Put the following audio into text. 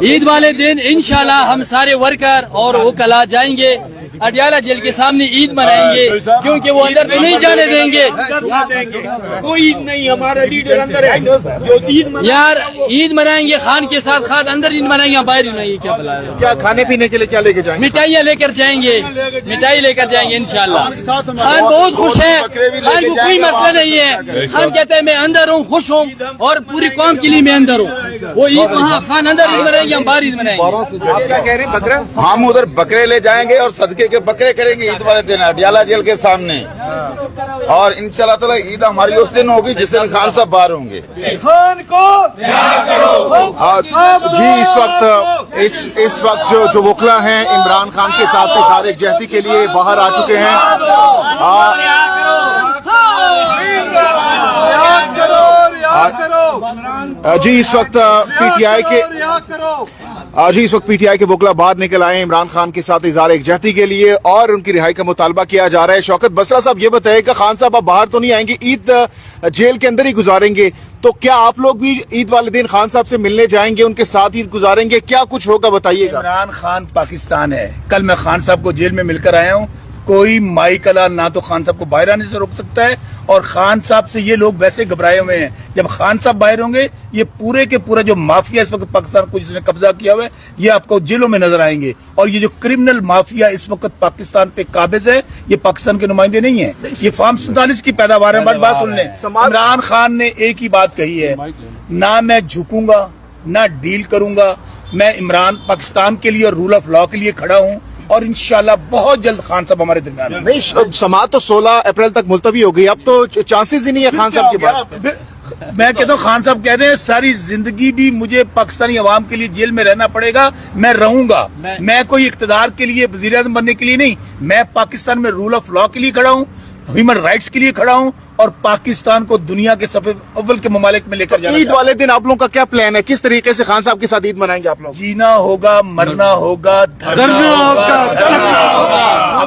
عید والے دن انشاءاللہ ہم سارے ورکر اور وکلا جائیں گے اڈیالہ جیل کے سامنے عید منائیں گے، کیونکہ وہ اندر تو نہیں جانے دیں گے۔ کوئی عید نہیں، ہمارا لیڈر اندر ہے جو عید یار عید منائیں گے خان کے ساتھ، خان اندر عید منائیں گے، باہر نہیں ہے۔ کیا بلا کیا کھانے پینے کے لیے کیا لے کے جائیں گے؟ مٹھائیاں لے کر جائیں گے، مٹھائی لے کر جائیں گے انشاءاللہ۔ خان بہت خوش ہے، خان کو کوئی مسئلہ نہیں ہے۔ خان کہتا ہے میں اندر ہوں، خوش ہوں، اور پوری قوم کے لیے میں اندر ہوں۔ وہ عید وہاں خان اندر عید منائیں گے، ہم باہر عید منائیں گے۔ آپ کیا کہہ رہے ہیں؟ بکرا ہم ادھر بکرے لے جائیں گے اور صدقے کے بکرے کریں گے عید والے دن اڈیالہ جیل کے سامنے، اور انشاءاللہ تعالی عید ہماری اس دن ہوگی جس دن خان صاحب باہر ہوں گے۔ خان کو جی اس وقت جو وکلا ہیں عمران خان کے ساتھ اظہار یکجہتی کے لیے باہر آ چکے ہیں۔ جی اس وقت پی ٹی آئی کے وکلا باہر نکل آئے ہیں عمران خان کے ساتھ اظہار یکجہتی کے لیے، اور ان کی رہائی کا مطالبہ کیا جا رہا ہے۔ شوکت بسرا صاحب یہ بتائیں کہ خان صاحب اب باہر تو نہیں آئیں گے، عید جیل کے اندر ہی گزاریں گے، تو کیا آپ لوگ بھی عید والے دن خان صاحب سے ملنے جائیں گے، ان کے ساتھ عید گزاریں گے؟ کیا کچھ ہوگا بتائیے گا۔ عمران خان پاکستان ہے، کل میں خان صاحب کو جیل میں مل کر آیا ہوں، کوئی مائی کلا نہ تو خان صاحب کو باہر آنے سے روک سکتا ہے، اور خان صاحب سے یہ لوگ ویسے گھبرائے ہوئے ہیں۔ جب خان صاحب باہر ہوں گے، یہ پورے کے پورا جو مافیا اس وقت پاکستان کو جس نے قبضہ کیا ہوا ہے، یہ آپ کو جیلوں میں نظر آئیں گے، اور یہ جو کرمنل مافیا اس وقت پاکستان پہ قابض ہے، یہ پاکستان کے نمائندے نہیں ہیں، یہ فارم 47 کی پیداوار ہے۔ بات سن لیں، عمران خان نے ایک ہی بات کہی ہے، نہ میں جھکوں گا نہ ڈیل کروں گا، میں عمران پاکستان کے لیے اور رول آف لا کے لیے کھڑا ہوں، اور انشاءاللہ بہت جلد خان صاحب ہمارے درمیان ہیں۔ نہیں، سماعت تو 16 اپریل تک ملتوی ہو گئی، اب تو چانسز ہی نہیں ہے خان صاحب کے بعد۔ میں کہتا ہوں خان صاحب کہہ رہے ہیں ساری زندگی بھی مجھے پاکستانی عوام کے لیے جیل میں رہنا پڑے گا، میں رہوں گا، میں کوئی اقتدار کے لیے وزیر اعظم بننے کے لیے نہیں، میں پاکستان میں رول آف لا کے لیے کھڑا ہوں، ہیومن رائٹس کے لیے کھڑا ہوں، اور پاکستان کو دنیا کے صف اول کے ممالک میں لے کر جانا۔ عید والے دن آپ لوگوں کا کیا پلان ہے؟ کس طریقے سے خان صاحب کے ساتھ عید منائیں گے آپ لوگ؟ جینا ہوگا، مرنا ہوگا، دھرنا ہوگا۔